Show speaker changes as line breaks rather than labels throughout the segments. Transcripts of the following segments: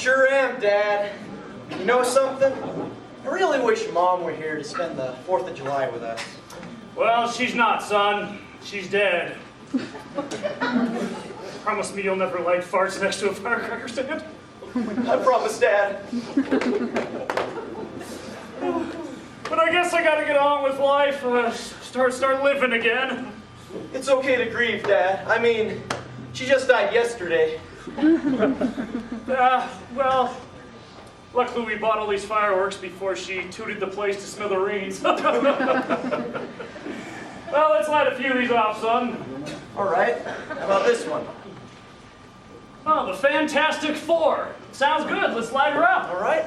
Sure am, Dad. You know something? I really wish Mom were here to spend the 4th of July with us.
Well, she's not, son. She's dead. Promise me you'll never light farts next to a firecracker stand.
I promise, Dad.
But I guess I gotta get on with life, start living again.
It's okay to grieve, Dad. I mean, she just died yesterday.
Well, luckily we bought all these fireworks before she tooted the place to smithereens. Well, let's light a few of these off, son.
All right. How about this one?
Oh, the Fantastic Four. Sounds good. Let's light her up.
All right.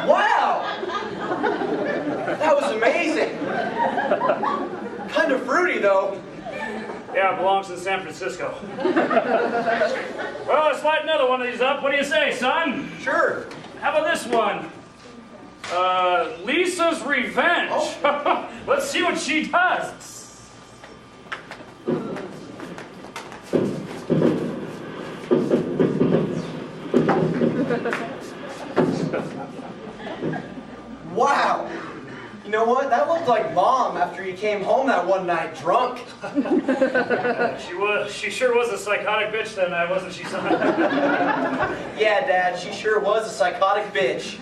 Wow! That was amazing. Kind of fruity, though.
Yeah, it belongs in San Francisco. Well, let's light another one of these up. What do you say, son?
Sure.
How about this one? Lisa's Revenge. Oh. Let's see what she does.
Wow. You know what? That looked like Mom after he came home that one night drunk.
She sure was a psychotic bitch then, wasn't she, son?
Yeah, Dad, she sure was a psychotic bitch.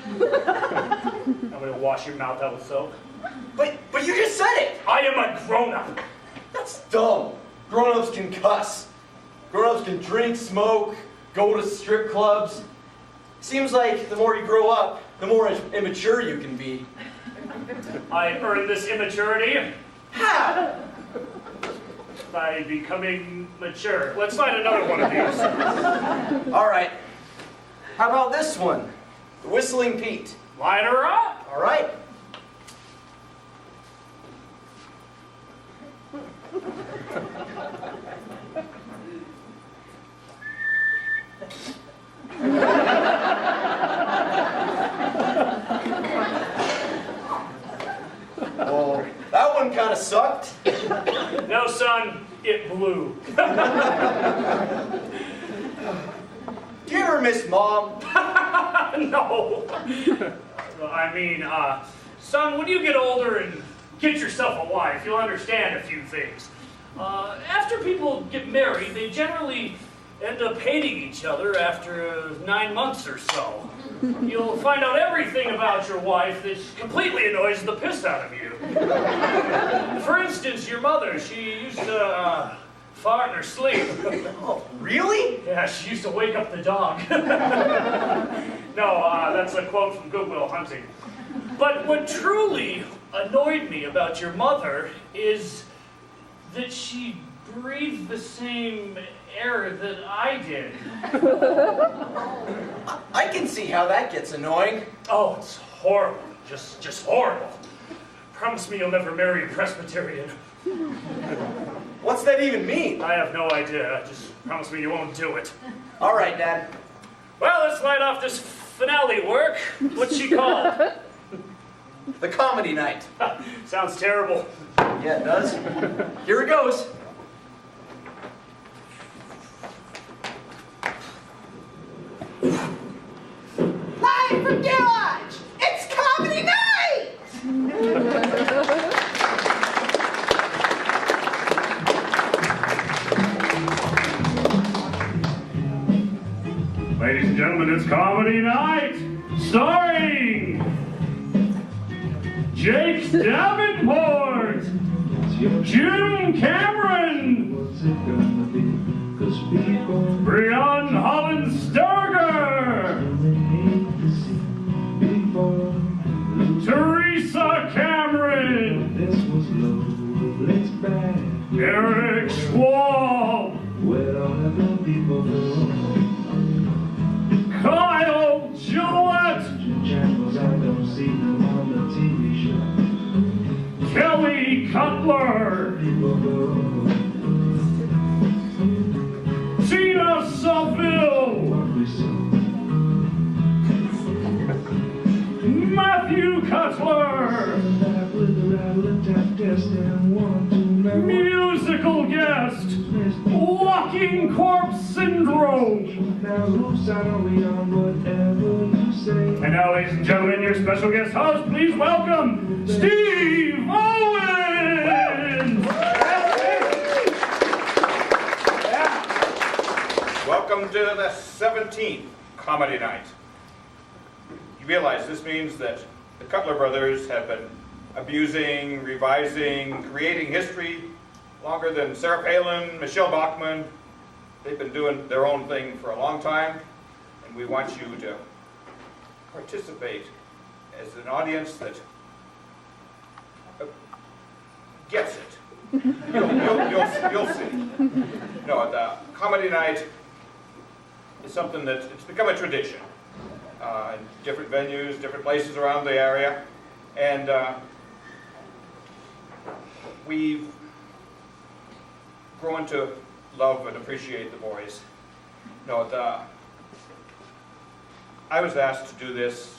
I'm gonna wash your mouth out with soap.
But you just said it!
I am a grown-up.
That's dumb. Grown-ups can cuss. Grown-ups can drink, smoke, go to strip clubs. Seems like the more you grow up, the more immature you can be.
I earned this immaturity
How?
by becoming mature. Let's light another one of these.
All right. How about this one? The Whistling Pete.
Light her up.
All right. Oh, that one kind of sucked.
No, son, it blew.
Do you ever miss Mom?
No. I mean, son, when you get older and get yourself a wife, you'll understand a few things. After people get married, they generally end up hating each other after 9 months or so. You'll find out everything about your wife that completely annoys the piss out of you. For instance, your mother, she used to fart in her sleep.
Oh, really?
Yeah, she used to wake up the dog. No, that's a quote from Good Will Hunting. But what truly annoyed me about your mother is that she breathed the same air that I did.
I can see how that gets annoying.
Oh, it's horrible. Just horrible. Promise me you'll never marry a Presbyterian.
What's that even mean?
I have no idea. Just promise me you won't do it.
All right, Dad.
Well, let's light off this finale work. What's she called?
The Comedy Night.
Sounds terrible.
Yeah, it does. Here it goes.
Live from Garage! It's Comedy Night!
Ladies and gentlemen, it's Comedy Night, starring Jake Davenport, Jim Cameron, Breon Hollensterger, Teresa Cameron, Eric Schwab, Kyle Gillette, Kelly Cutler, Tina Saville, Matthew Cutler, Warp Syndrome.
Now whose side are we on, whatever you say?
And now, ladies and gentlemen, your special guest host, please welcome Steve Owens!
Welcome to the 17th Comedy Night. You realize this means that the Cutler brothers have been abusing, revising, creating history longer than Sarah Palin, Michelle Bachmann. They've been doing their own thing for a long time, and we want you to participate as an audience that gets it. You'll see. No, the Comedy Night is something that it's become a tradition in different venues, different places around the area, and we've grown to love and appreciate the boys. No, I was asked to do this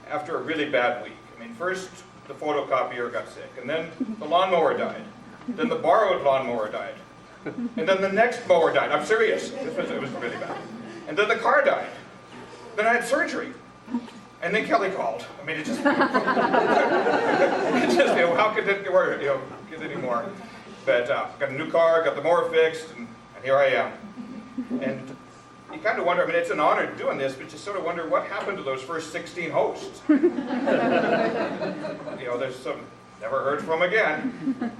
after a really bad week. I mean, first the photocopier got sick, and then the lawnmower died, then the borrowed lawnmower died, and then the next mower died. I'm serious. It was really bad. And then the car died. Then I had surgery. And then Kelly called. I mean, it just, how could it work, get any more? But got a new car, got the mower fixed, and here I am. And you kind of wonder, I mean, it's an honor doing this, but you sort of wonder what happened to those first 16 hosts. There's some never heard from again.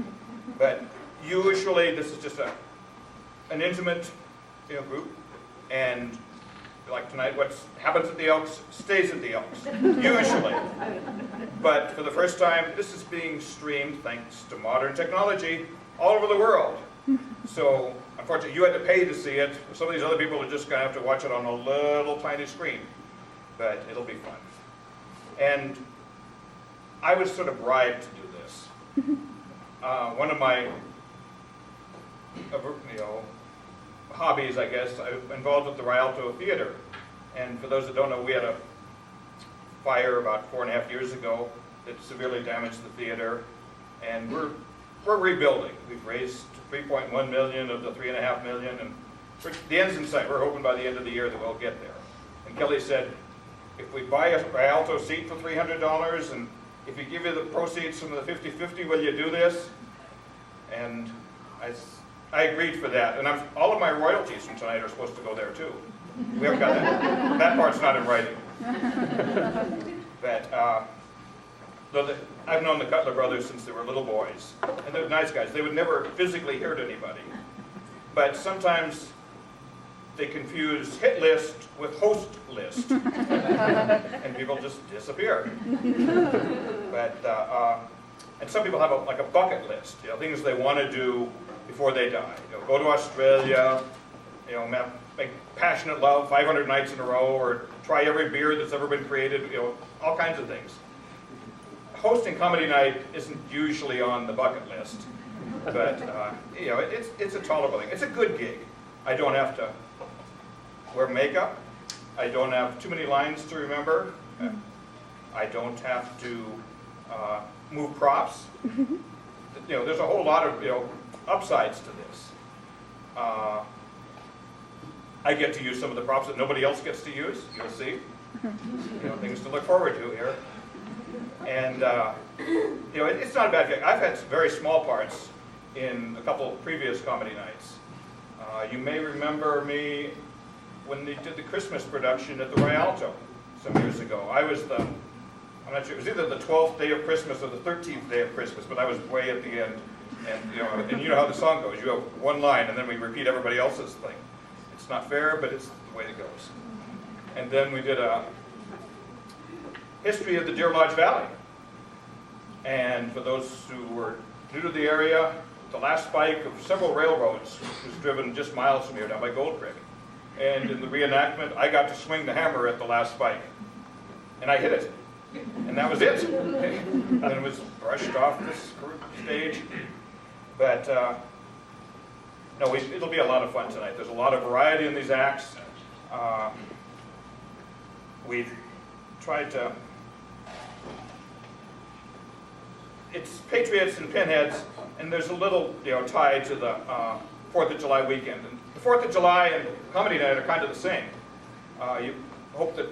But usually this is just an intimate group, and like tonight, what happens at the Elks stays at the Elks, usually. But for the first time, this is being streamed, thanks to modern technology, all over the world. So, unfortunately, you had to pay to see it. Some of these other people are just going to have to watch it on a little tiny screen. But it'll be fun. And I was sort of bribed to do this. One of my hobbies, I guess, I'm involved with the Rialto Theater. And for those that don't know, we had a fire about 4.5 years ago that severely damaged the theater. And we're rebuilding. We've raised $3.1 million of the $3.5 million, and the end's in sight. We're hoping by the end of the year that we'll get there. And Kelly said, if we buy a Rialto seat for $300, and if we give you the proceeds from the 50-50, will you do this? And I agreed for that, and all of my royalties from tonight are supposed to go there too. We haven't got that. That part's not in writing. But I've known the Cutler brothers since they were little boys, and they're nice guys. They would never physically hurt anybody, but sometimes they confuse hit list with host list, and people just disappear. But and some people have a bucket list, things they want to do before they die. Go to Australia, make passionate love 500 nights in a row, or try every beer that's ever been created, all kinds of things. Hosting Comedy Night isn't usually on the bucket list, but it's a tolerable thing. It's a good gig. I don't have to wear makeup. I don't have too many lines to remember. I don't have to move props. There's a whole lot of upsides to this. I get to use some of the props that nobody else gets to use. You'll see. Things to look forward to here. And it's not a bad gig. I've had some very small parts in a couple of previous comedy nights. You may remember me when they did the Christmas production at the Rialto some years ago. I was I'm not sure, it was either the 12th day of Christmas or the 13th day of Christmas, but I was way at the end. And you know how the song goes. You have one line, and then we repeat everybody else's thing. It's not fair, but it's the way it goes. And then we did a history of the Deer Lodge Valley. And for those who were new to the area, the last spike of several railroads was driven just miles from here, down by Gold Creek. And in the reenactment, I got to swing the hammer at the last spike. And I hit it. And that was it. And it was brushed off this stage. But no, it'll be a lot of fun tonight. There's a lot of variety in these acts. We've tried to... It's Patriots and Pinheads, and there's a little tie to the 4th of July weekend. And the 4th of July and Comedy Night are kind of the same. You hope that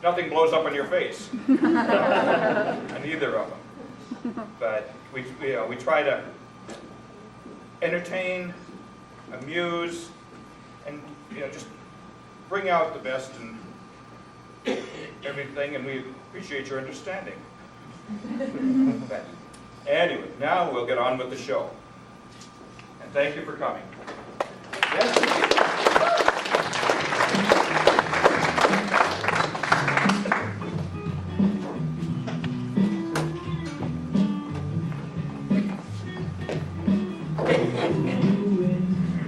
nothing blows up in your face, on either of them. But we try to entertain, amuse, and just bring out the best in everything, and we appreciate your understanding. But anyway, now we'll get on with the show. And thank you for coming.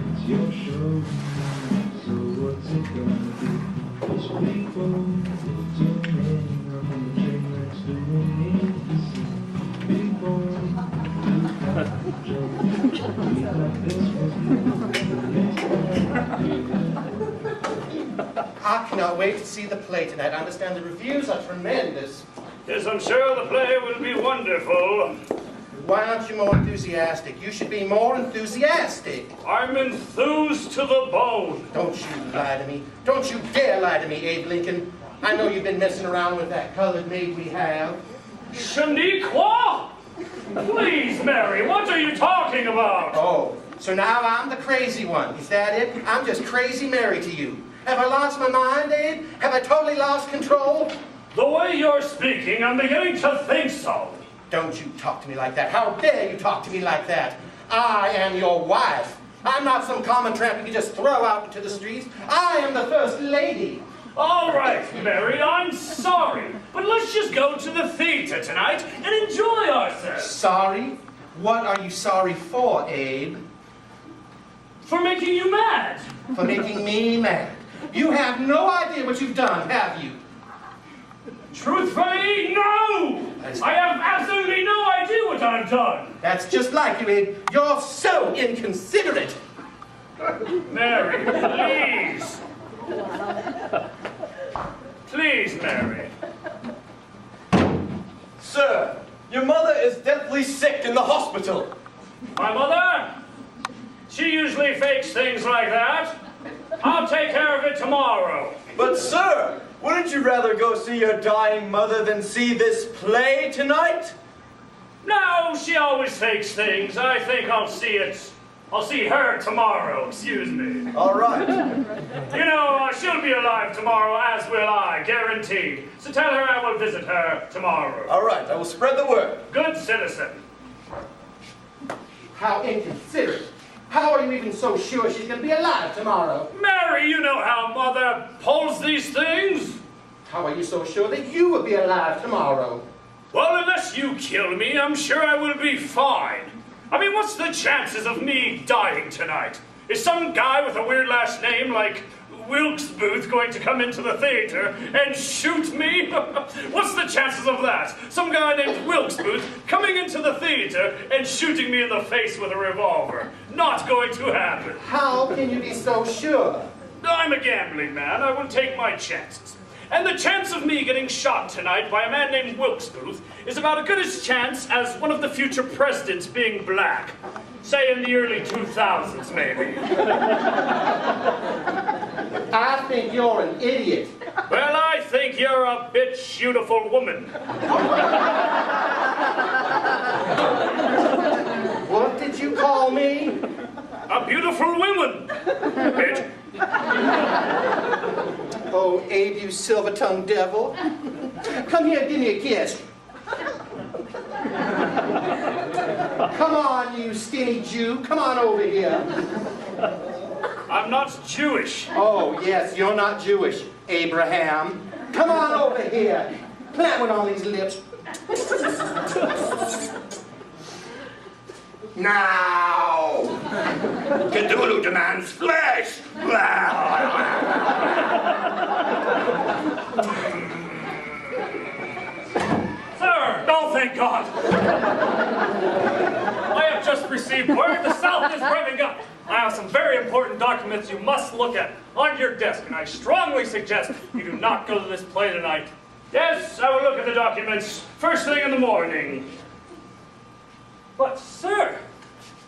It's your show, so what's it gonna be? It's people tuning on the train that's doing it to see. People we thought this was
I cannot wait to see the play tonight. I understand the reviews are tremendous.
Yes, I'm sure the play will be wonderful.
Why aren't you more enthusiastic? You should be more enthusiastic.
I'm enthused to the bone.
Don't you lie to me. Don't you dare lie to me, Abe Lincoln. I know you've been messing around with that colored maid we have.
Shaniqua? Please, Mary, what are you talking about?
Oh, so now I'm the crazy one. Is that it? I'm just crazy married to you. Have I lost my mind, Abe? Have I totally lost control?
The way you're speaking, I'm beginning to think so.
Don't you talk to me like that. How dare you talk to me like that? I am your wife. I'm not some common tramp you can just throw out into the streets. I am the first lady.
All right, Mary, I'm sorry, but let's just go to the theater tonight and enjoy ourselves.
Sorry? What are you sorry for, Abe?
For making you mad.
For making me mad. You have no idea what you've done, have you?
Truthfully, no! I have absolutely no idea what I've done.
That's just like you, Abe. You're so inconsiderate.
Mary, please. Please, Mary.
Sir, your mother is deathly sick in the hospital.
My mother? She usually fakes things like that. I'll take care of it tomorrow.
But sir, wouldn't you rather go see your dying mother than see this play tonight?
No, she always fakes things. I think I'll see her tomorrow, excuse me.
All right.
She'll be alive tomorrow, as will I, guaranteed. So tell her I will visit her tomorrow.
All right, I will spread the word.
Good citizen.
How inconsiderate. How are you even so sure she's going to be alive tomorrow?
Mary, you know how Mother pulls these things.
How are you so sure that you will be alive tomorrow?
Well, unless you kill me, I'm sure I will be fine. I mean, what's the chances of me dying tonight? Is some guy with a weird last name like Wilkes-Booth going to come into the theater and shoot me? What's the chances of that? Some guy named Wilkes-Booth coming into the theater and shooting me in the face with a revolver. Not going to happen.
How can you be so sure?
I'm a gambling man. I will take my chances. And the chance of me getting shot tonight by a man named Wilkes-Booth is about as good a chance as one of the future presidents being black. Say in the early 2000s, maybe.
I think you're an idiot.
Well, I think you're a beautiful woman.
What did you call me?
A beautiful woman. Bitch.
Oh, Abe, you silver-tongued devil. Come here, give me a kiss. Come on, you skinny Jew. Come on over here.
I'm not Jewish.
Oh, yes, you're not Jewish, Abraham. Come on over here. Plant one on these lips. Now! Cthulhu demands flesh!
Sir, no, thank God. I have just received word the South is revving up. I have some very important documents you must look at on your desk, and I strongly suggest you do not go to this play tonight. Yes, I will look at the documents first thing in the morning. But, sir,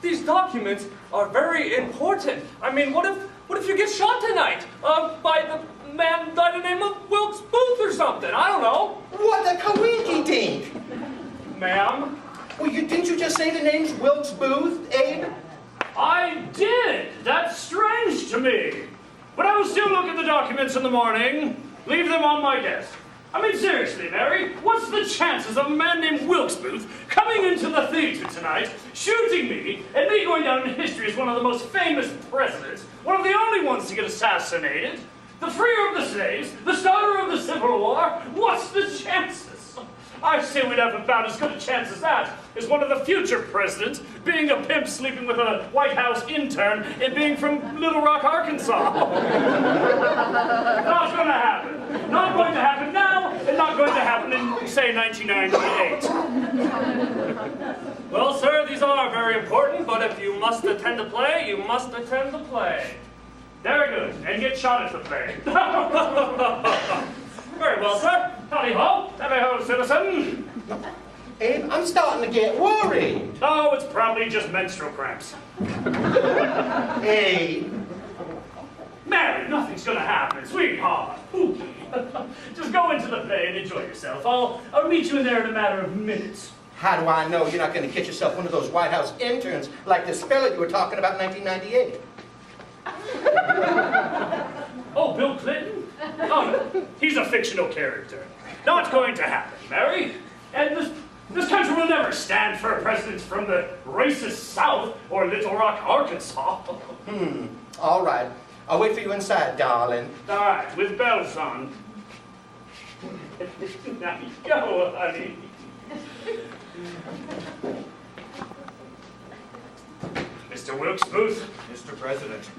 These documents are very important. I mean, what if you get shot tonight? By the man by the name of Wilkes Booth or something? I don't know.
What a coinky dink!
Ma'am?
Well, didn't you just say the name's Wilkes Booth, Abe?
I did. That's strange to me. But I will still look at the documents in the morning. Leave them on my desk. I mean, seriously, Mary, what's the chances of a man named Wilkes Booth coming into the theater tonight, shooting me, and me going down in history as one of the most famous presidents, one of the only ones to get assassinated, the freer of the slaves, the starter of the Civil War? What's the chances? I say we'd have about as good a chance as that as one of the future presidents being a pimp sleeping with a White House intern and being from Little Rock, Arkansas. Not going to happen. Not going to happen now, and not going to happen in, say, 1998. Well, sir, these are very important, but if you must attend the play, you must attend the play. Very good, and get shot at the play. Very well, sir. Howdy-ho. Howdy-ho, citizen.
Abe, I'm starting to get worried.
Oh, it's probably just menstrual cramps.
Abe.
Mary, nothing's gonna happen, sweetheart. Ooh. Just go into the play and enjoy yourself. I'll meet you in there in a matter of minutes.
How do I know you're not going to get yourself one of those White House interns like this fella you were talking about in 1998?
Oh, Bill Clinton? Oh, no. He's a fictional character. Not going to happen, Mary. And this country will never stand for a president from the racist South or Little Rock, Arkansas.
All right. I'll wait for you inside, darling.
All right, with bells on. Now you go, honey. Mr. Wilkes Booth.
Mr. President.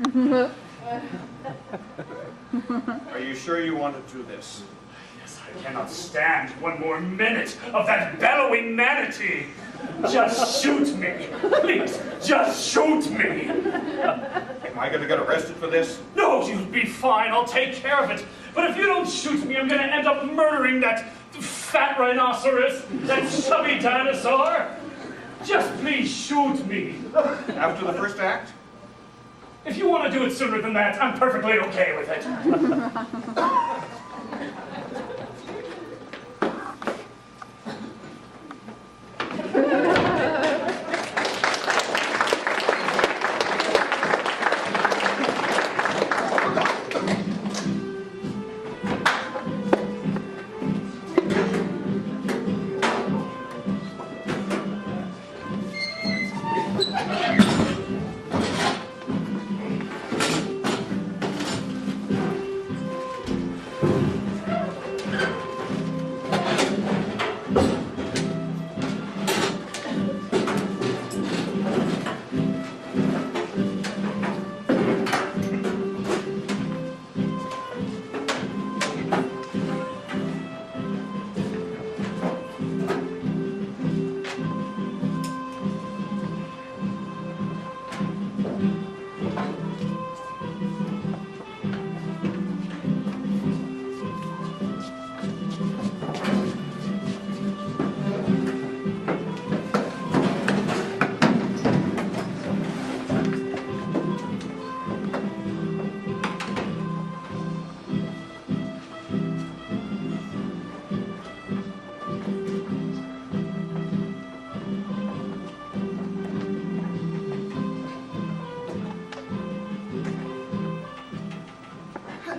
Are you sure you want to do this?
Yes, I cannot stand one more minute of that bellowing manatee. Just shoot me. Please, just shoot me.
Am I going to get arrested for this?
No, you'll be fine. I'll take care of it. But if you don't shoot me, I'm going to end up murdering that fat rhinoceros, that chubby dinosaur. Just please shoot me.
After the first act?
If you want to do it sooner than that, I'm perfectly okay with it.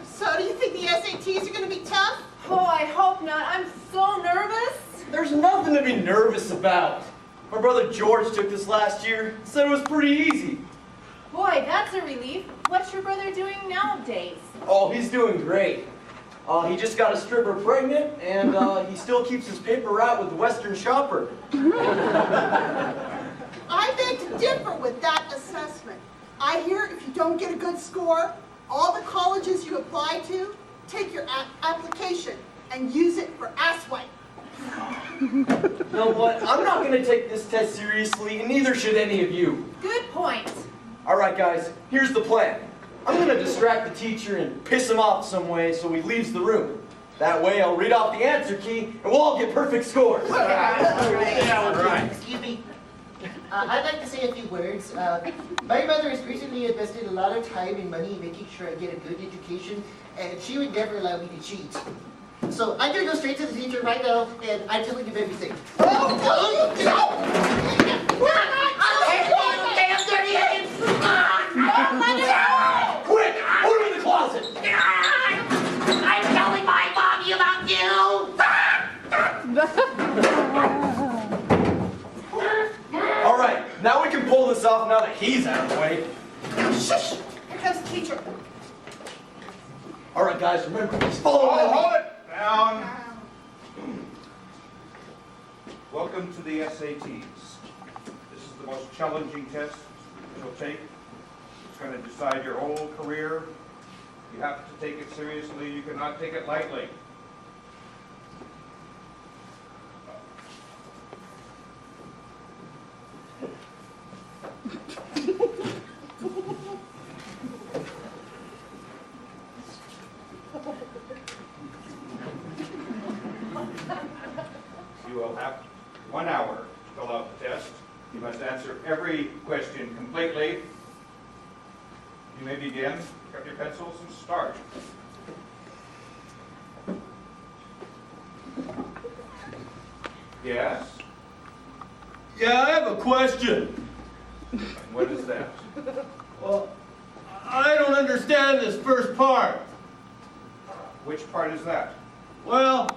So, do you think the SATs are going to be tough?
Oh, I hope not. I'm so nervous.
There's nothing to be nervous about. My brother George took this last year, said it was pretty easy.
Boy, that's a relief. What's your brother doing nowadays?
Oh, he's doing great. He just got a stripper pregnant, and he still keeps his paper route with the Western Shopper.
I beg to differ with that assessment. I hear if you don't get a good score, all the colleges you apply to take your application and use it for asswipe.
You know what? I'm not going to take this test seriously, and neither should any of you.
Good point.
All right, guys, here's the plan. I'm going to distract the teacher and piss him off some way so he leaves the room. That way, I'll read off the answer key, and we'll all get perfect scores.
Yeah,
All right.
Excuse me.
I'd like to say a few words. My mother has recently invested a lot of time and money in making sure I get a good education, and she would never allow me to cheat. So I'm going to go straight to the teacher right now, and I'm telling him everything. Oh, no! Damn dirty apes!
Quick! Put him in the closet!
I'm telling my mommy about you!
All right, now we can pull this off now that he's out of the way.
Shush! Here comes the teacher.
All right, guys, remember, he's following me.
Hold it down. Welcome to the SATs. This is the most challenging test you'll take. It's going to decide your whole career. You have to take it seriously. You cannot take it lightly. You will have 1 hour to fill out the test. You must answer every question completely. You may begin. Pick up your pencils and start. Yes?
Yeah, I have a question.
And what is that?
Well, I don't understand this first part.
Which part is that?
Well,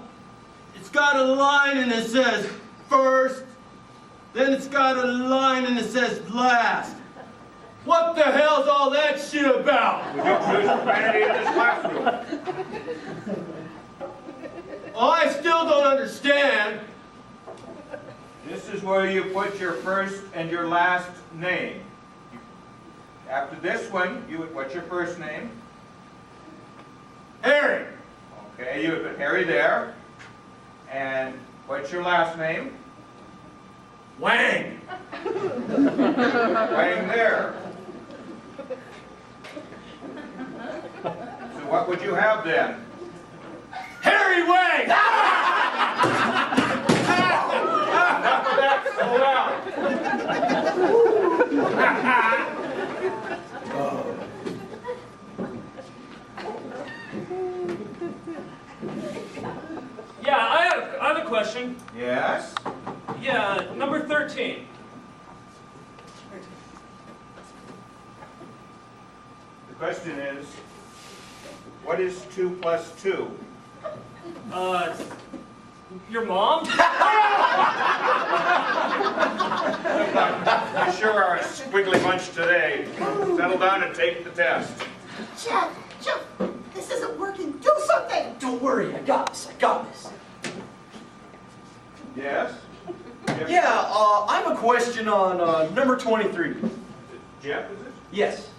it's got a line and it says first, then it's got a line and it says last. What the hell's all that shit about?
We don't use profanity in this classroom.
Well, I still don't understand.
This is where you put your first and your last name. After this one, what's your first name?
Harry.
Okay, you would put Harry there. And what's your last name?
Wang.
Wang there. So what would you have then?
Harry Wang!
Enough of that, settle down.
Yeah, I have a question.
Yes?
Yeah, number 13.
The question is, what is 2 plus 2?
Your mom?
You sure are a squiggly bunch today. Settle down and take the test.
Jeff, this isn't working. Do something.
Don't worry, I got this.
Yes?
Yeah, I have a question on number 23.
Jeff, is it?
Yes.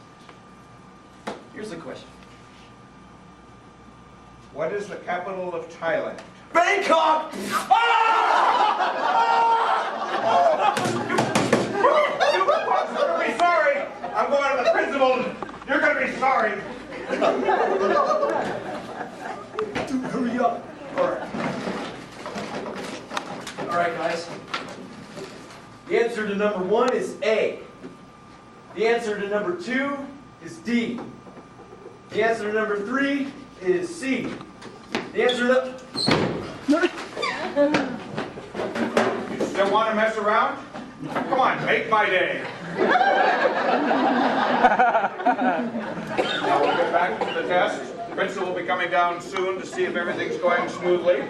Here's the question.
What is the capital of Thailand?
Bangkok!
You're going to be sorry! I'm going to the principal. You're going to be sorry.
Dude, hurry up. All right, guys. The answer to number 1 is A. The answer to number 2 is D. The answer to number 3 is C. The answer to...
You still want to mess around? Come on, make my day. Now we'll get back to the test. The principal will be coming down soon to see if everything's going smoothly.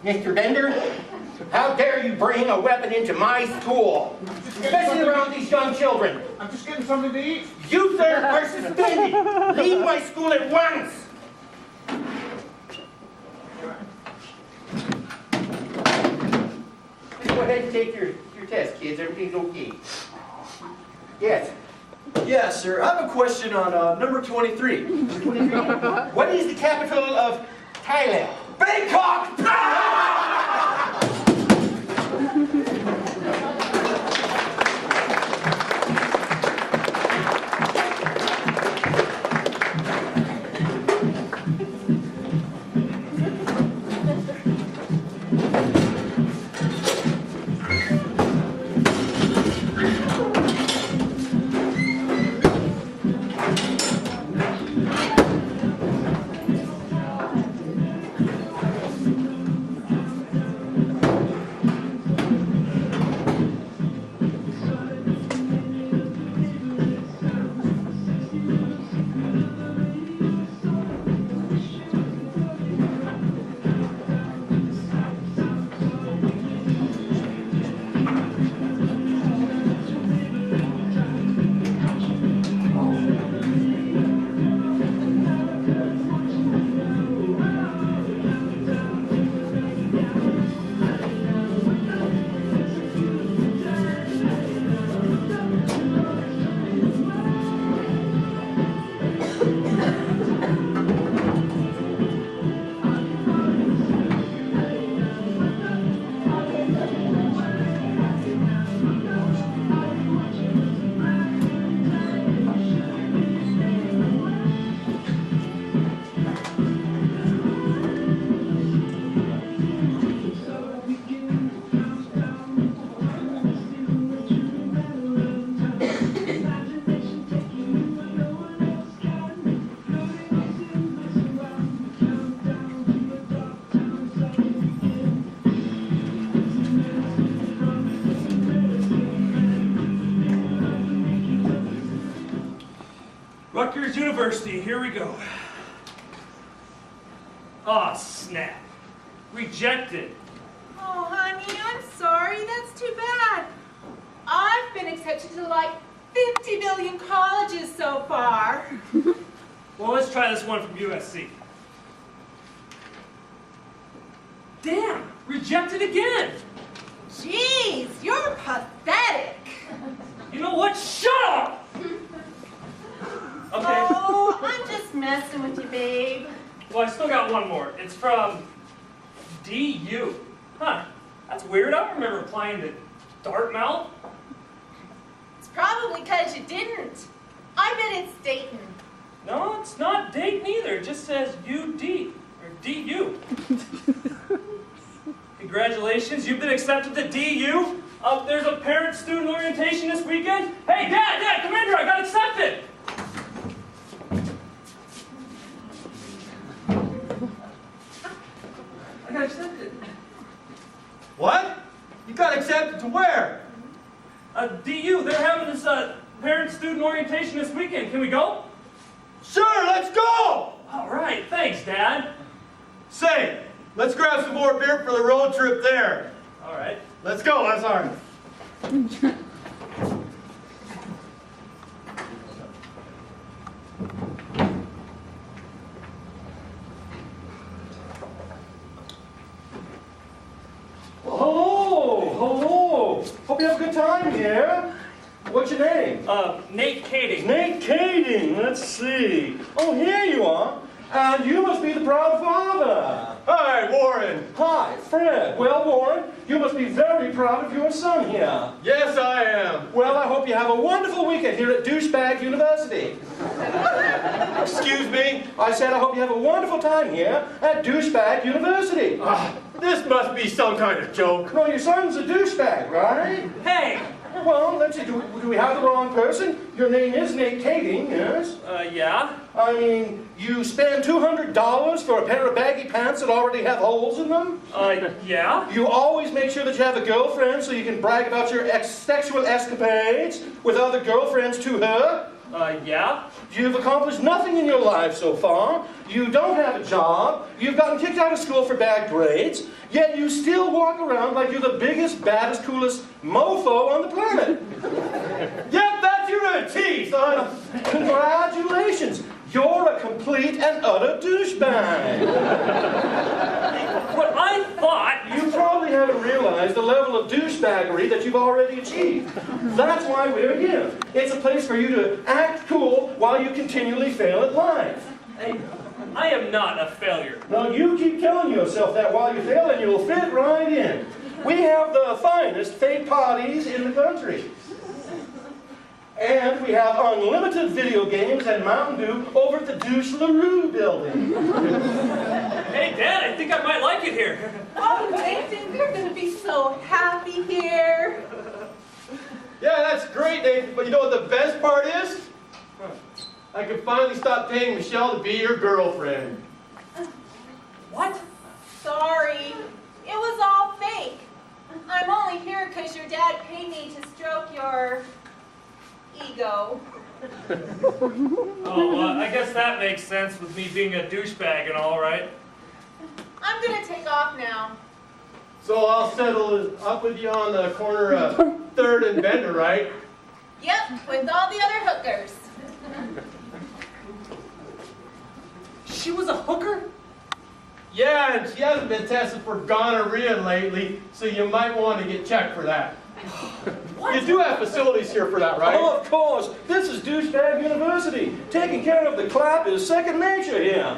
Mr. Bender, how dare you bring a weapon into my school, especially around these young children?
I'm just getting something to eat.
You, sir, are suspended. Leave my school at once. Go ahead and take your test, kids. Everything's okay. Yes.
Yeah, sir. I have a question on number 23.
What is the capital of Thailand?
Bangkok!
University, here we go. Aw, snap. Rejected.
Oh, honey, I'm sorry. That's too bad. I've been accepted to like 50 million colleges so far.
Well, let's try this one from USC. Damn, rejected again.
Jeez, you're pathetic.
You know what? Shut up! Okay.
Oh, I'm just messing with you, babe.
Well, I still got one more. It's from DU. Huh, that's weird. I don't remember applying to Dartmouth.
It's probably because you didn't. I bet it's Dayton.
No, it's not Dayton either. It just says UD, or DU. Congratulations, you've been accepted to DU. There's a parent-student orientation this weekend. Hey, Dad, come in here. I got accepted. I got accepted.
What? You got accepted to where?
DU, they're having this parent-student orientation this weekend. Can we go?
Sure, let's go!
All right, thanks, Dad.
Say, let's grab some more beer for the road trip there.
All right.
Let's go, Lazar.
Hello! Hope you have a good time here. What's your name?
Nate Kading.
Nate Kading, let's see. Oh, here you are. And you must be the proud father.
Hi, Warren.
Hi, Fred. Well, Warren, you must be very proud of your son here.
Yes, I am.
Well, I hope you have a wonderful weekend here at Douchebag University.
Excuse me?
I said I hope you have a wonderful time here at Douchebag University.
This must be some kind of joke.
No, your son's a douchebag, right?
Hey!
Well, let's see, do we have the wrong person? Your name is Nate Kading, yes?
Yeah?
I mean, you spend $200 for a pair of baggy pants that already have holes in them?
Yeah?
You always make sure that you have a girlfriend so you can brag about your sexual escapades with other girlfriends to her?
Yeah?
You've accomplished nothing in your life so far. You don't have a job. You've gotten kicked out of school for bad grades. Yet you still walk around like you're the biggest, baddest, coolest mofo on the planet.
Yep, that's you to a T, son.
Congratulations. You're a complete and utter douchebag.
But I thought...
You probably haven't realized the level of douchebaggery that you've already achieved. That's why we're here. It's a place for you to act cool while you continually fail at life.
I am not a failure.
Now you keep telling yourself that while you fail and you'll fit right in. We have the finest fake parties in the country. And we have unlimited video games and Mountain Dew over at the Douche LaRue building.
Hey, Dad, I think I might like it here.
Oh, Nathan, you're going to be so happy here.
Yeah, that's great, Nathan. But you know what the best part is? I can finally stop paying Michelle to be your girlfriend.
What?
Sorry. It was all fake. I'm only here because your dad paid me to stroke your ego.
Oh, I guess that makes sense with me being a douchebag and all, right?
I'm going to take off now.
So I'll settle up with you on the corner of 3rd and Bender, right?
Yep, with all the other hookers.
She was a hooker?
Yeah, and she hasn't been tested for gonorrhea lately, so you might want to get checked for that.
What?
You do have facilities here for that, right?
Oh, of course. This is Douchebag University. Taking care of the clap is second nature here.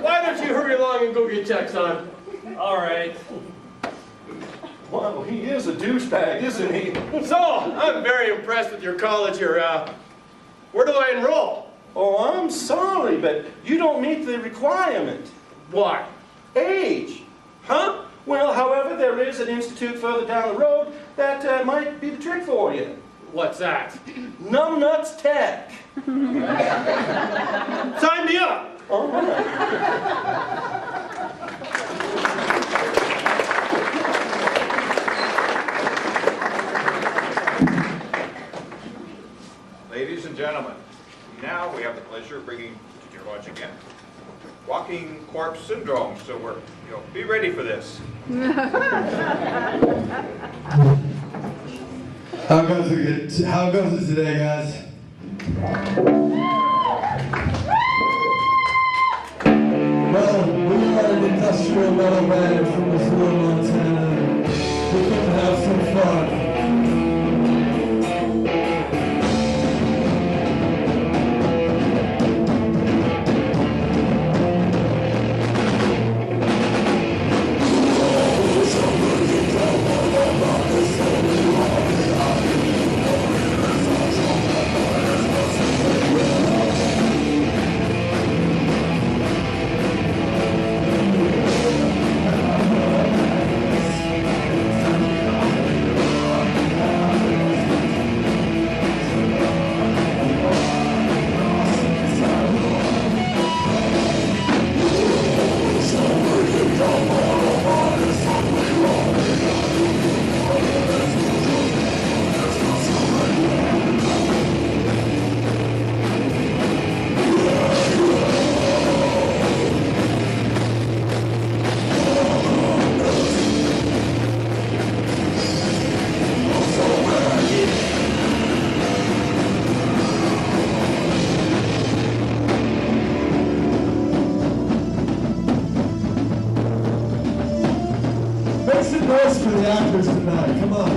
Why don't you hurry along and go get checked, son?
All right.
Wow, he is a douchebag, isn't he?
So, I'm very impressed with your college here. Where do I enroll?
Oh, I'm sorry, but you don't meet the requirement.
Why?
Age.
Huh?
Well, however, there is an institute further down the road that might be the trick for you.
What's that?
Numbnuts Tech.
Sign me up!
All right.
Ladies and gentlemen, now we have the pleasure of bringing to your lodge again walking corpse syndrome. So be ready for this.
How goes it today, guys? Well, we are an industrial metal band from Missoula, Montana. We can have some fun. Make some noise for the actors tonight, come on.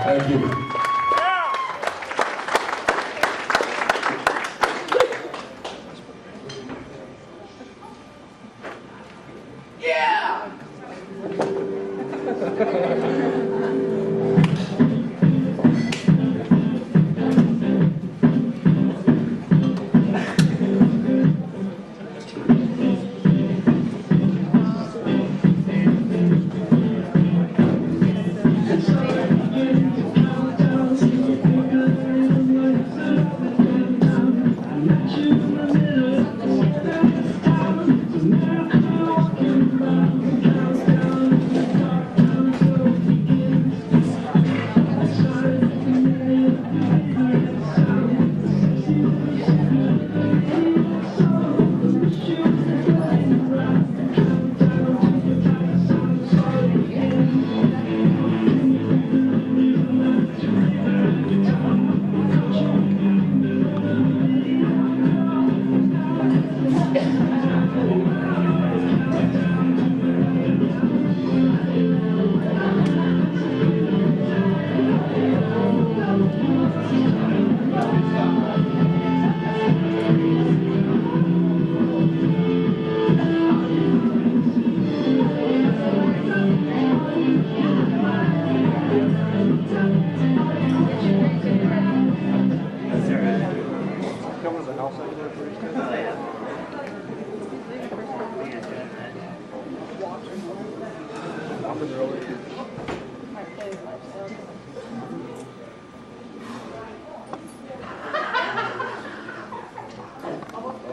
Thank you.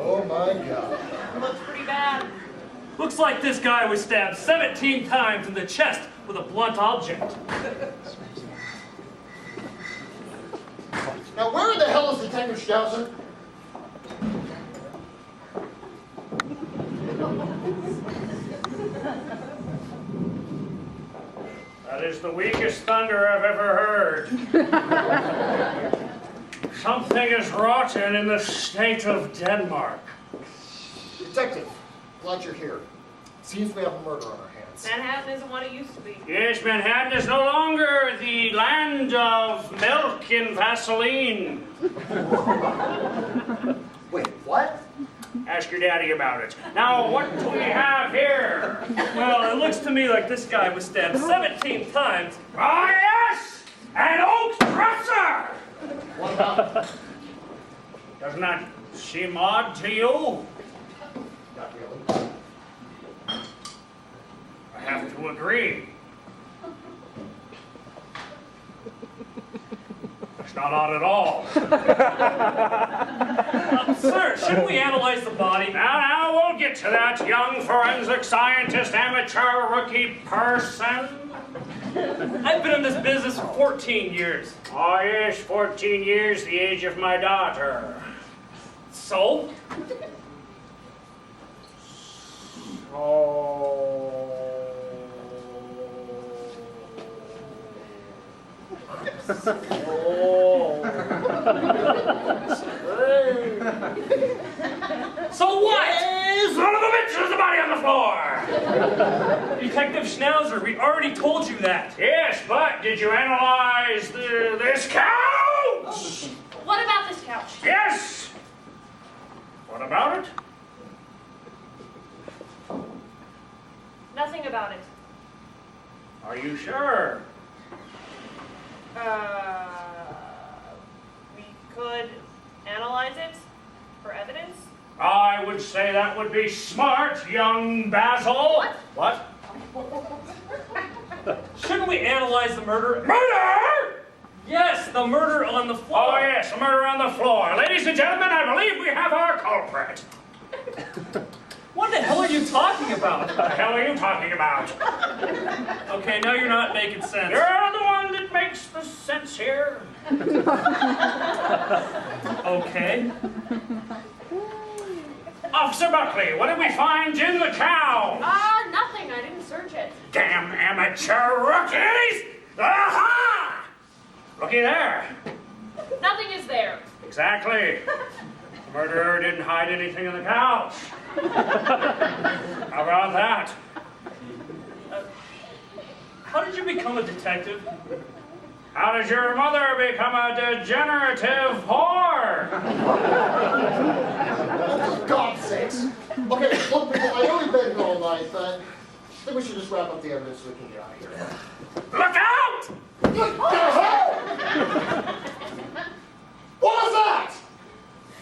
Oh my God.
Looks pretty bad. Looks like this guy was stabbed 17 times in the chest with a blunt object.
Now where the hell is Detective Schnauzer?
That is the weakest thunder I've ever heard. Something is rotten in the state of Denmark.
Detective, glad you're here. Seems we have a murder on our hands.
Manhattan isn't what it used to be.
Yes, Manhattan is no longer the land of milk and Vaseline.
Wait, what?
Ask your daddy about it. Now, what do we have here?
Well, it looks to me like this guy was stabbed 17 times.
Ah, yes! An oak dresser!
What about?
Doesn't that seem odd to you?
Not really.
I have to agree. It's not odd at all.
Sir, shouldn't we analyze the body?
Now, we'll get to that, young forensic scientist, amateur, rookie person.
I've been in this business for 14 years.
Oh, yes, 14 years, the age of my daughter.
So? So what?
Son of a bitch, there's a body on the floor!
Detective Schnauzer, we already told you that.
Yes, but did you analyze this couch?
What about this couch?
Yes! What about it?
Nothing about it.
Are you sure?
We could analyze it for evidence.
I would say that would be smart, young Basil. What?
Shouldn't we analyze the murder?
Murder?
Yes, the murder on the floor.
Oh, yes, a murder on the floor. Ladies and gentlemen, I believe we have our culprit.
What the hell are you talking about?
What the hell are you talking about?
Okay, now you're not making sense.
You're the one that makes the sense here.
Okay.
Officer Buckley, what did we find in the cow?
Nothing. I didn't search it.
Damn amateur rookies! Aha! Looky there.
Nothing is there.
Exactly. The murderer didn't hide anything in the couch. How about that?
How did you become a detective?
How did your mother become a degenerative whore?
For God's sakes. Okay, look, people, I know we've been here all night, but I think we should just wrap up the evidence so we can get out of here.
Look out!
What the hell? What was that?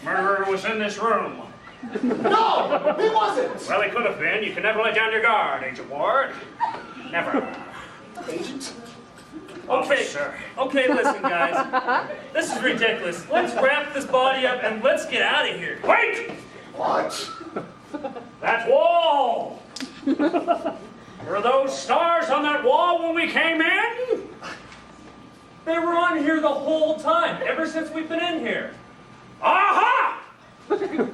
Murderer was in this room.
No, he wasn't.
Well, he could have been. You can never let down your guard, Agent Ward. Never.
Agent?
Okay, listen, guys. This is ridiculous. Let's wrap this body up and let's get out of here.
Wait!
What?
That wall! Were those stars on that wall when we came in?
They were on here the whole time, ever since we've been in here.
Aha!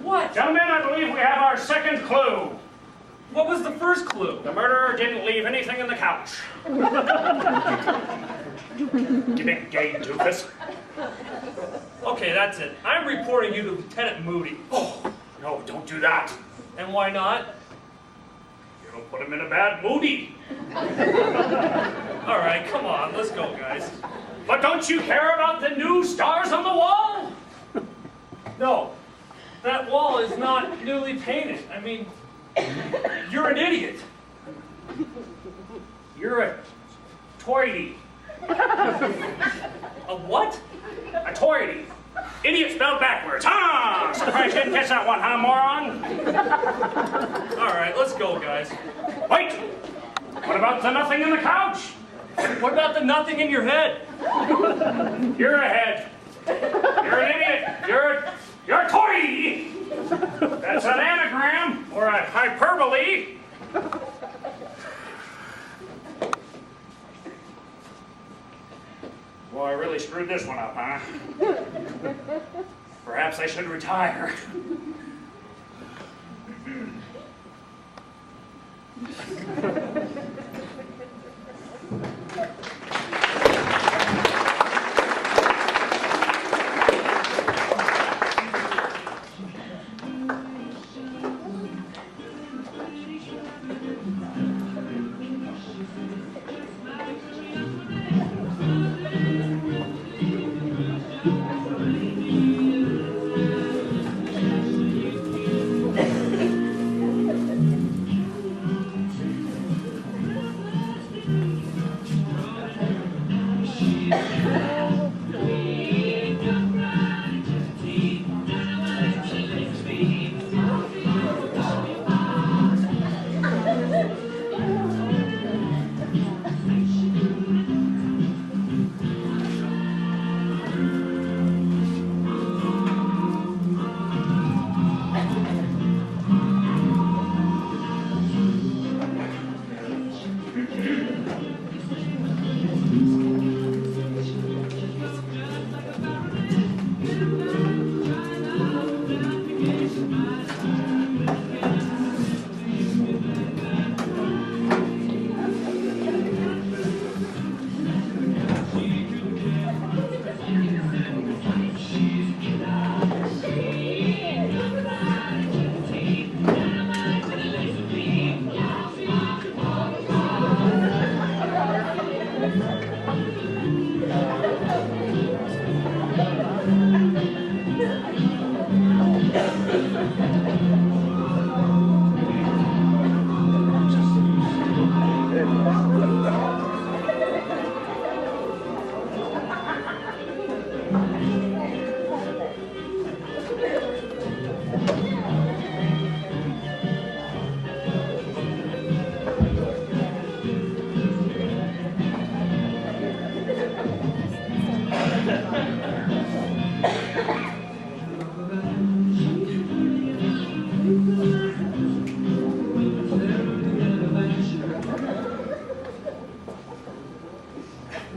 What?
Gentlemen, I believe we have our second clue.
What was the first clue?
The murderer didn't leave anything in the couch. You big gay doofus.
Okay, that's it. I'm reporting you to Lieutenant Moody.
Oh, no, don't do that.
And why not?
It'll put him in a bad moody.
All right, come on, let's go, guys.
But don't you care about the new stars on the wall?
No, that wall is not newly painted. I mean, you're an idiot.
You're a toity.
A what?
A toity. Idiot spelled backwards. Ah! Surprised you didn't catch that one, huh, moron?
All right, let's go, guys.
Wait! What about the nothing in the couch?
What about the nothing in your head?
You're a head. You're an idiot. You're a toity. That's an anagram or a hyperbole. Well, I really screwed this one up, huh? Perhaps I should retire.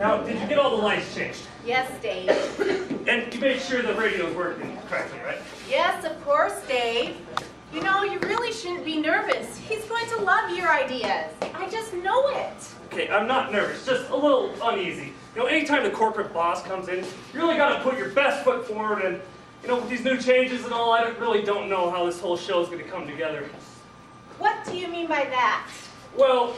Now, did you get all the lights changed?
Yes, Dave.
And you made sure the radio's working correctly, right?
Yes, of course, Dave. You know, you really shouldn't be nervous. He's going to love your ideas. I just know it.
Okay, I'm not nervous, just a little uneasy. You know, anytime the corporate boss comes in, you really got to put your best foot forward. And, you know, with these new changes and all, I really don't know how this whole show is going to come together.
What do you mean by that?
Well,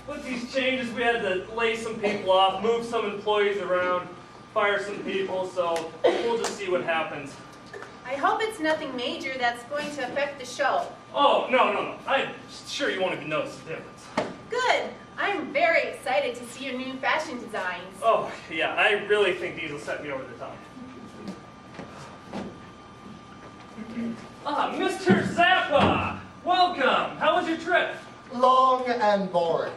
with these changes, we had to lay some people off, move some employees around, fire some people, so we'll just see what happens.
I hope it's nothing major that's going to affect the show.
Oh, no. I'm sure you won't even notice the difference.
Good. I'm very excited to see your new fashion designs.
Oh, yeah, I really think these will set me over the top. Ah, Mr. Zappa! Welcome! How was your trip?
Long and boring.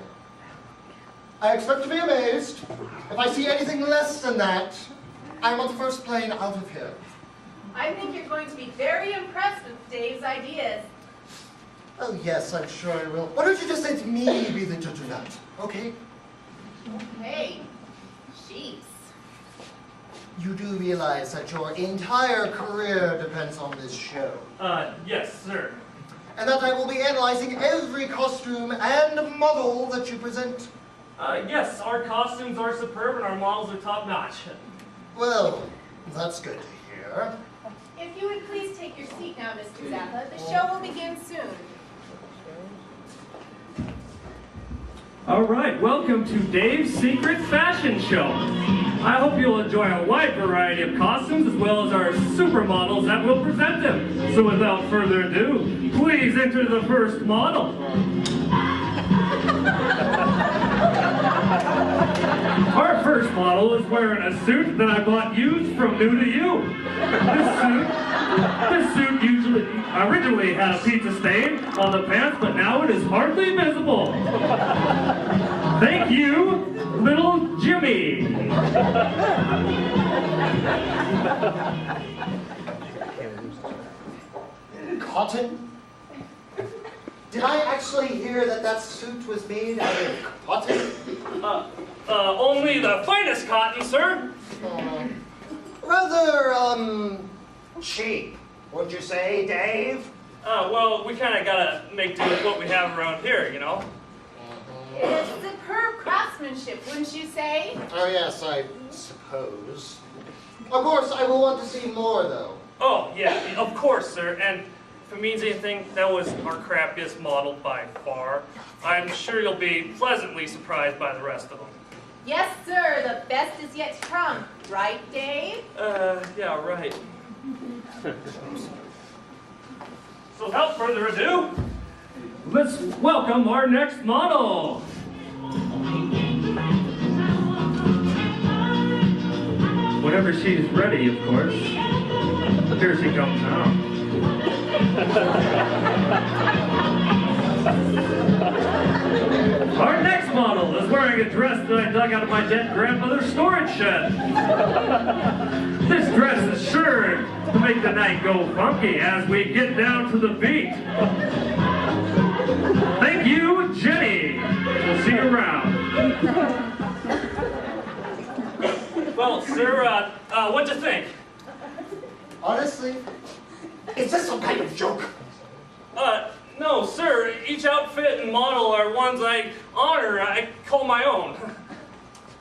I expect to be amazed. If I see anything less than that, I'm on the first plane out of here.
I think you're going to be very impressed with Dave's ideas.
Oh yes, I'm sure I will. Why don't you just let me be the judge of that, okay?
Hey, jeez.
You do realize that your entire career depends on this show.
Yes, sir.
And that I will be analyzing every costume and model that you present.
Yes, our costumes are superb and our models are top-notch.
Well, that's good to hear.
If you would please take your seat now, Mr. Zappa. The show will begin soon.
All right, welcome to Dave's Secret Fashion Show. I hope you'll enjoy a wide variety of costumes as well as our supermodels that will present them. So without further ado, please enter the first model. Our first model is wearing a suit that I bought used from New to You. This suit originally had a pizza stain on the pants, but now it is hardly visible. Thank you, little Jimmy.
Cotton? Did I actually hear that that suit was made out of cotton?
Only the finest cotton, sir.
Rather, cheap, wouldn't you say, Dave?
Well, we kind of gotta make do with what we have around here, you know?
It's superb craftsmanship, wouldn't you say?
Oh yes, I suppose. Of course, I will want to see more, though.
Oh, yeah, of course, sir. And if it means anything, that was our crappiest model by far. I'm sure you'll be pleasantly surprised by the rest of them.
Yes, sir. The best is yet to come. Right, Dave?
Yeah, right. So without further ado,
Let's welcome our next model. Whenever she's ready, of course. Here she comes now. Our next model is wearing a dress that I dug out of my dead grandmother's storage shed. This dress is sure to make the night go funky as we get down to the beat. Thank you, Jenny. We'll see you around.
well, sir, what'd you think?
Honestly, is this some kind of joke?
No, sir. Each outfit and model are ones I honor. I call my own.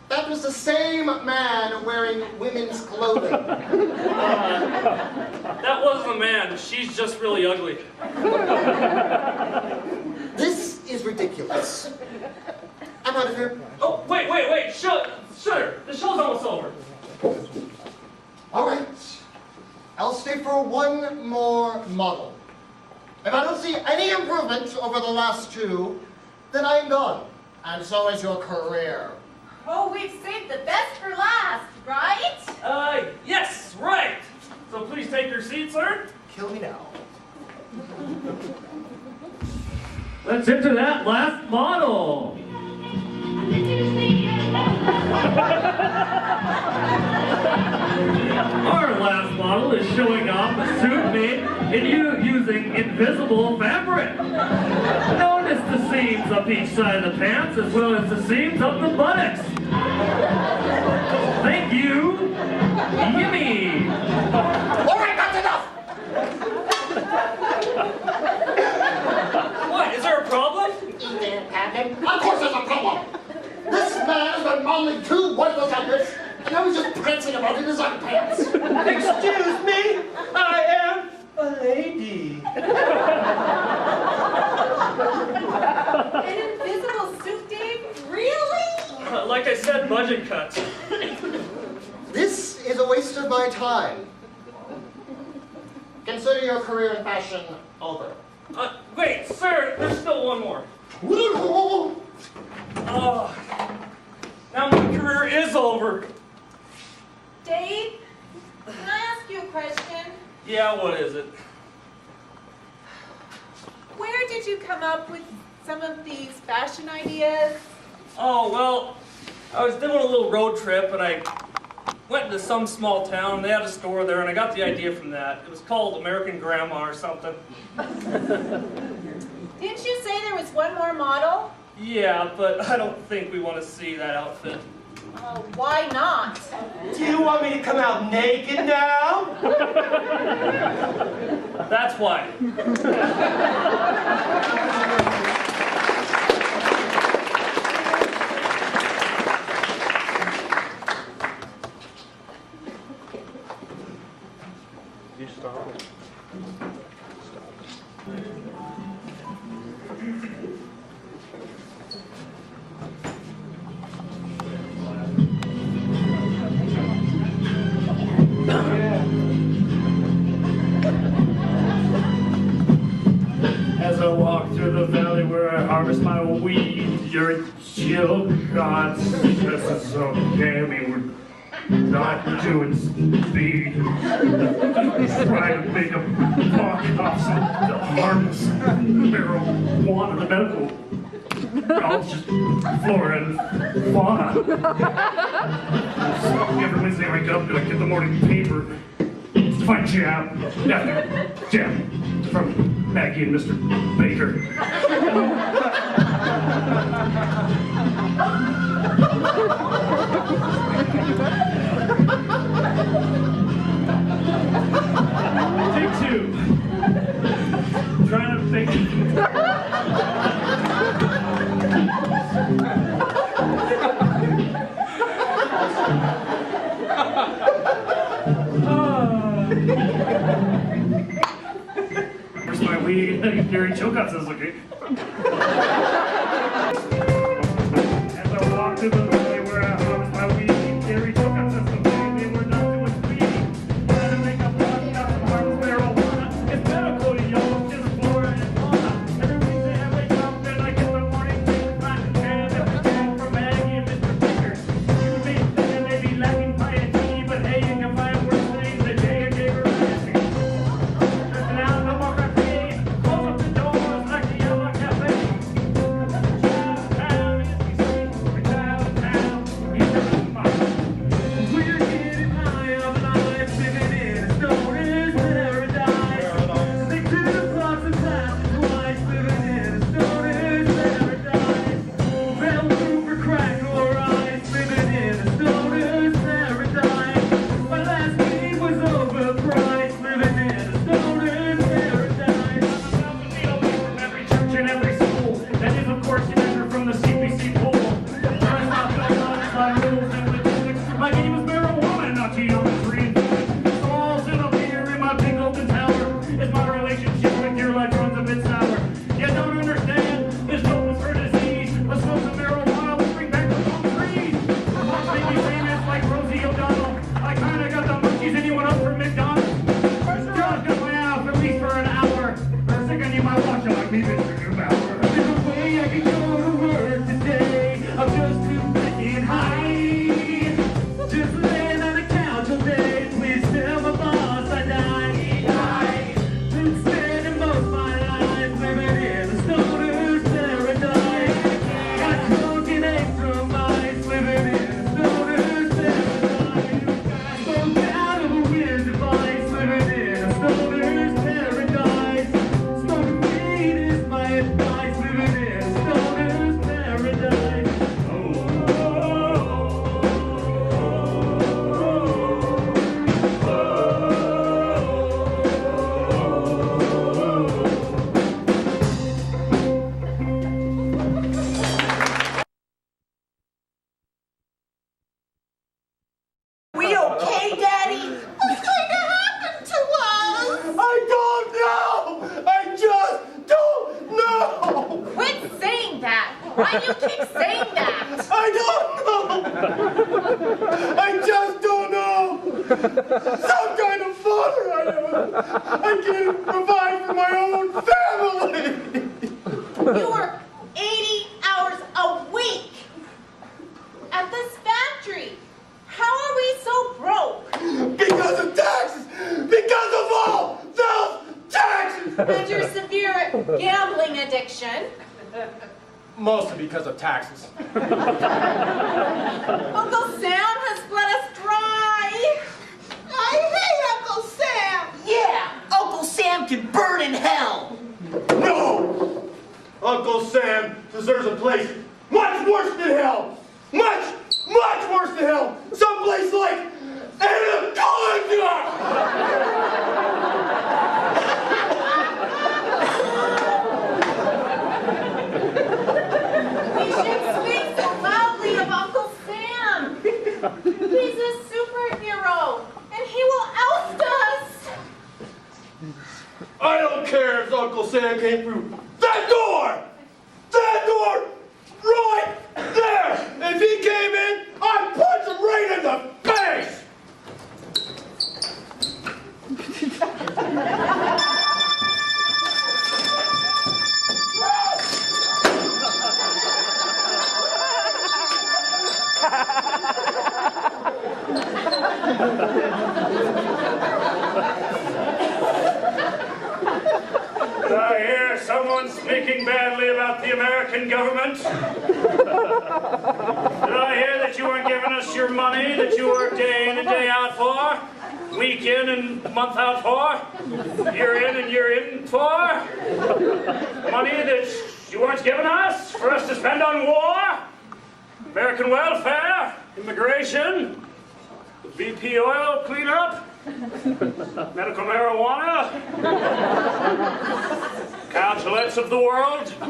That was the same man wearing women's clothing.
That wasn't a man. She's just really ugly.
This is ridiculous. I'm out of here.
Oh, wait. Sir, the show's almost over.
All right. I'll stay for one more model. If I don't see any improvement over the last two, then I am gone. And so is your career.
Oh, we've saved the best for last, right?
Yes, right. So please take your seat, sir.
Kill me now.
Let's enter that last model. Our last model is showing off a suit made using invisible fabric. Notice the seams up each side of the pants as well as the seams up the buttocks. Thank you. Yummy.
All right, that's enough!
What, is there a problem?
Of course there's a problem! This man has been modeling 2 worthless outfits, and now he's just prancing about in his underpants.
Excuse me, I am a lady.
An invisible suit, Dave? Really?
Like I said, budget cuts.
This is a waste of my time. Consider your career in fashion over.
Wait, sir, there's still one more. Now my career is over.
Dave, can I ask you a question?
Yeah, what is it?
Where did you come up with some of these fashion ideas?
Oh, well, I was doing a little road trip and I went to some small town. They had a store there and I got the idea from that. It was called American Grandma or something.
Didn't you say there was one more model?
Yeah, but I don't think we want to see that outfit.
Oh, why not?
Do you want me to come out naked now?
That's why.
You stop.
As I walk through the valley where I harvest my weed, your chill gods, this is okay. I mean, we're not doing speed. Trying to make a buck off some harmless marijuana, the medical college, just flora and fauna. So every Wednesday I wake up and I get the morning paper to find jam after jam from Maggie and Mr. Baker. Take 2. Trying to think. Where's my weed? Gary Chilcott says, okay. As I walk to the valley where I harvest my weed, Gary Chilcott says, okay, they were not doing speed. Trying to make a buck out of harvest marijuana. It's medical to y'all, just flora and fauna. Every Wednesday I wake up and I get the morning paper, find a jam after jam from Maggie and Mr. Baker. You may think they may be lacking piety, but hey, you can find worse things than J and J variety. And now no more referee, close up the doors like the Yellow Cafe. Chinatown is the street, we're Chinatown, he's the mine. We're getting high on life, living in a stoner's paradise. Stick to the clocks and times twice, living in a stoner's paradise. Bell for crack or ice, living in a stoner's paradise. My last week was overpriced, living in a stoner's paradise. I'm about to be away from every church and every school. That is, of course, an answer from the CPC pool. Trying not to apply rules and logistics. My game is marijuana, not geometry. So I'll sit up here in my big open tower. Is my relationship with your life runs a bit sour. You don't understand, this dope is for disease. Let's smoke some marijuana, let's bring back the palm trees. Make me famous like Rosie O'Donnell. I kinda got the monkeys, anyone up from McDonald's? Josh got my ass at least for an hour. I'm sick, I need my watch like me, Mr. Neubauer. There's no way I can go to work today. I'm just too freaking high. Just laying on the couch all day. Please tell my boss I die. Been spending most of my life living in a stoner's paradise. Got coke and extra mice living in a stoner's paradise. Spoke out of a weird device living in a stoner's paradise. Smoking weed is my advice living in a stoner's
Why do you keep saying that?
I don't know. I just don't know. Some kind of father I am. I can't provide for my own family.
You work 80 hours a week at this factory. How are we so broke?
Because of taxes. Because of all those taxes.
And your severe gambling addiction.
Mostly because of taxes.
Uncle Sam has bled us dry.
I hate Uncle Sam.
Yeah, Uncle Sam can burn in hell.
No! Uncle Sam deserves a place much worse than hell! Much, much worse than hell! Someplace like Anaconda!
We should speak so loudly of Uncle Sam. He's a superhero, and he will oust us.
I don't care if Uncle Sam came through that door! That door! Right there! If he came in, I'd punch him right in the face!
Did I hear someone speaking badly about the American government? Did I hear that you weren't giving us your money that you work day in and day out for? Week in and month out for? Year in and year in for? Money that you weren't giving us for us to spend on war? American welfare? Immigration? BP oil cleanup? Medical marijuana? Councillettes of the world?
No!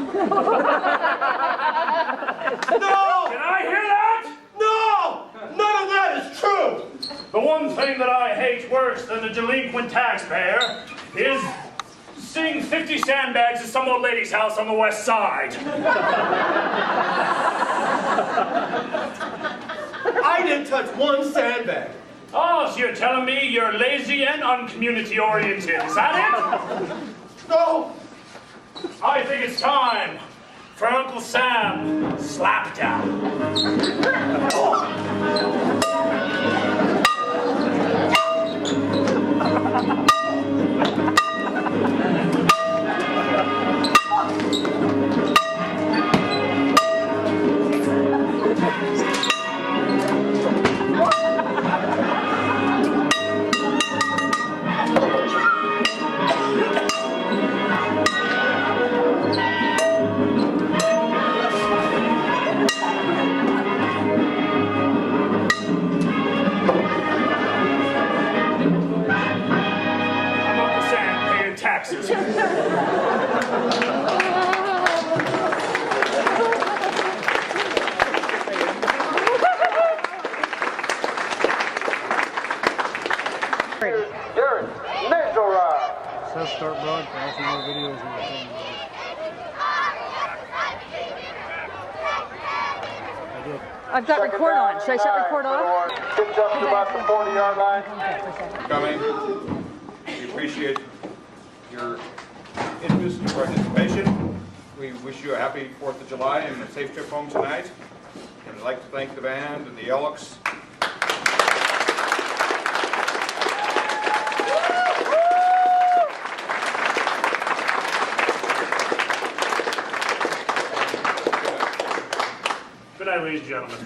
Did I hear that?
No! None of that is true!
The one thing that I hate worse than a delinquent taxpayer is seeing 50 sandbags at some old lady's house on the west side.
I didn't touch one sandbag.
Oh, so you're telling me you're lazy and uncommunity oriented, is that it?
No!
I think it's time for Uncle Sam Slapdown. taxes.
Garrett, Ninja Ride.
Says start broadcasting more videos in the thing.
I've got record on. Should I shut record off?
Get just about the 40-yard line.
Coming. We appreciate your interest and participation. We wish you a happy 4th of July and a safe trip home tonight. And I'd like to thank the band and the Elks.
Good night, ladies and gentlemen.